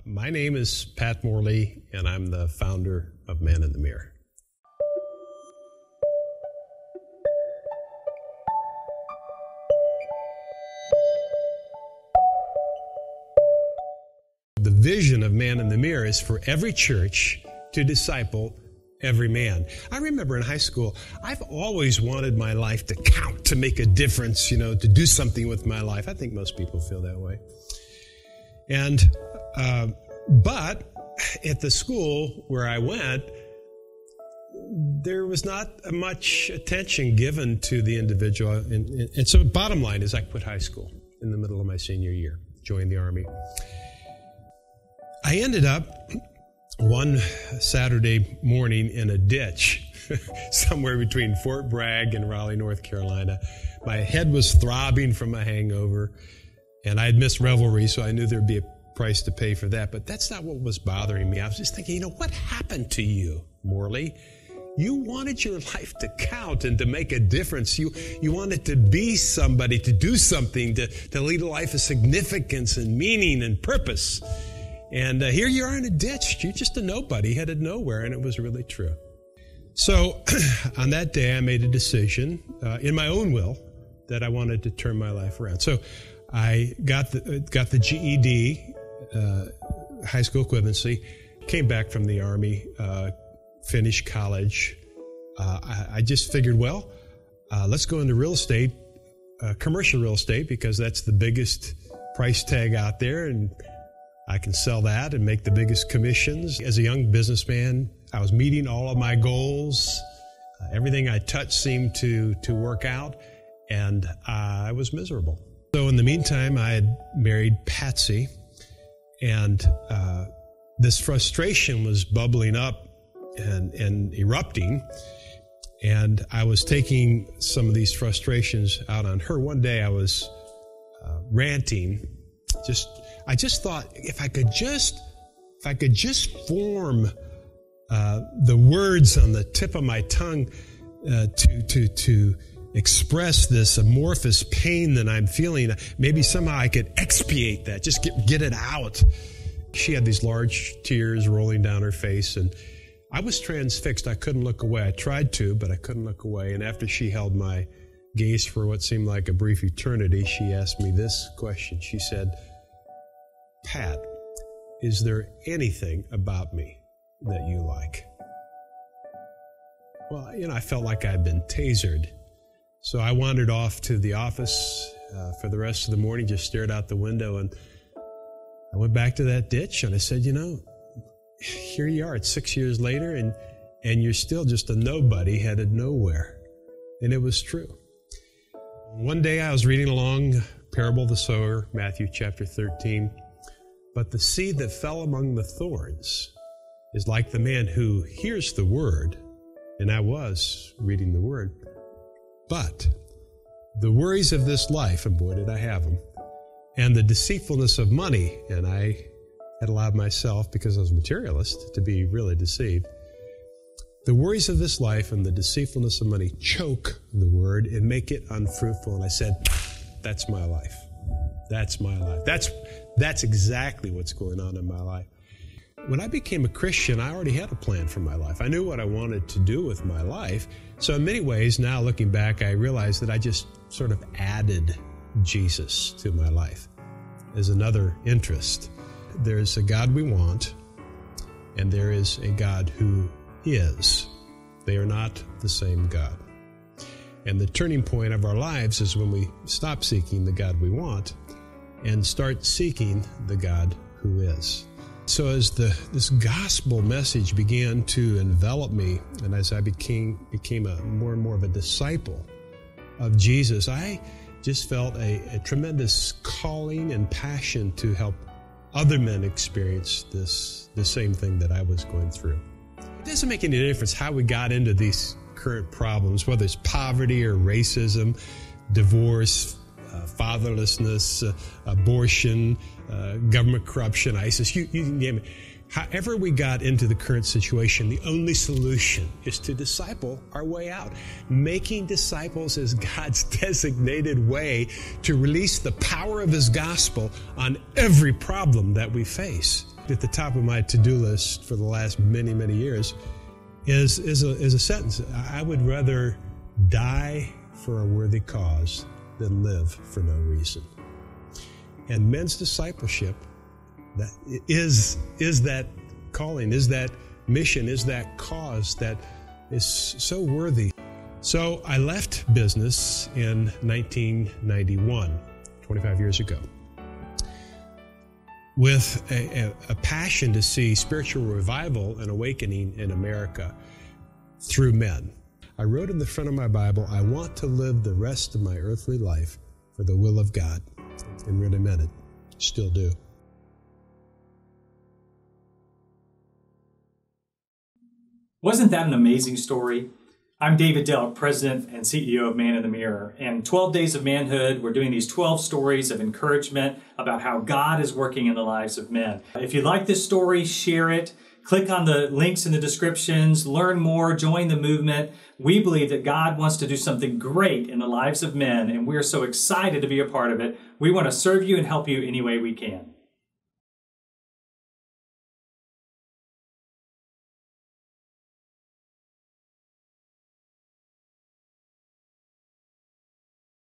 My name is Pat Morley, and I'm the founder of Man in the Mirror. The vision of Man in the Mirror is for every church to disciple every man. I remember in high school, I've always wanted my life to count, to make a difference, to do something with my life. I think most people feel that way. But at the school where I went, there was not much attention given to the individual. And so bottom line is I quit high school in the middle of my senior year, joined the Army. I ended up one Saturday morning in a ditch somewhere between Fort Bragg and Raleigh, North Carolina. My head was throbbing from a hangover, and I had missed revelry, so I knew there'd be a price to pay for that. But that's not what was bothering me. I was just thinking, what happened to you, Morley? You wanted your life to count and to make a difference. You wanted to be somebody, to do something, to lead a life of significance and meaning and purpose. And here you are in a ditch. You're just a nobody, headed nowhere, and it was really true. So on that day, I made a decision in my own will that I wanted to turn my life around. So I got the GED, high school equivalency, came back from the Army, finished college. I just figured, let's go into real estate, commercial real estate, because that's the biggest price tag out there, and I can sell that and make the biggest commissions. As a young businessman, I was meeting all of my goals. Everything I touched seemed to work out, and I was miserable. So in the meantime, I had married Patsy, and this frustration was bubbling up and erupting, and I was taking some of these frustrations out on her. One day I was ranting. I just thought if I could just form the words on the tip of my tongue to express this amorphous pain that I'm feeling, maybe somehow I could expiate that, just get it out. She had these large tears rolling down her face, and I was transfixed. I couldn't look away. I tried to, but I couldn't look away. And after she held my gaze for what seemed like a brief eternity, she asked me this question. She said, "Pat, is there anything about me that you like?" Well, I felt like I'd been tasered. So I wandered off to the office for the rest of the morning, just stared out the window, and I went back to that ditch, and I said, here you are, it's 6 years later, and you're still just a nobody headed nowhere. And it was true. One day I was reading along Parable of the Sower, Matthew chapter 13. But the seed that fell among the thorns is like the man who hears the word, and I was reading the word, but the worries of this life, and boy did I have them, and the deceitfulness of money, and I had allowed myself, because I was a materialist, to be really deceived. The worries of this life and the deceitfulness of money choke the word and make it unfruitful. And I said, that's my life. That's my life. That's exactly what's going on in my life. When I became a Christian, I already had a plan for my life. I knew what I wanted to do with my life. So in many ways, now looking back, I realized that I just sort of added Jesus to my life as another interest. There's a God we want, and there is a God who is. They are not the same God. And the turning point of our lives is when we stop seeking the God we want and start seeking the God who is. So as this gospel message began to envelop me, and as I became more and more of a disciple of Jesus, I just felt a tremendous calling and passion to help other men experience the same thing that I was going through. It doesn't make any difference how we got into these current problems, whether it's poverty or racism, divorce, fatherlessness, abortion, government corruption, ISIS, you can name it. However we got into the current situation, the only solution is to disciple our way out. Making disciples is God's designated way to release the power of His gospel on every problem that we face. At the top of my to-do list for the last many, many years is a sentence. I would rather die for a worthy cause than live for no reason. And men's discipleship that is that calling, is that mission, is that cause that is so worthy. So I left business in 1991, 25 years ago, with a passion to see spiritual revival and awakening in America through men. I wrote in the front of my Bible, I want to live the rest of my earthly life for the will of God, and really meant it. Still do. Wasn't that an amazing story? I'm David Delk, President and CEO of Man in the Mirror. And 12 Days of Manhood, we're doing these 12 stories of encouragement about how God is working in the lives of men. If you like this story, share it. Click on the links in the descriptions, learn more, join the movement. We believe that God wants to do something great in the lives of men, and we're so excited to be a part of it. We want to serve you and help you any way we can.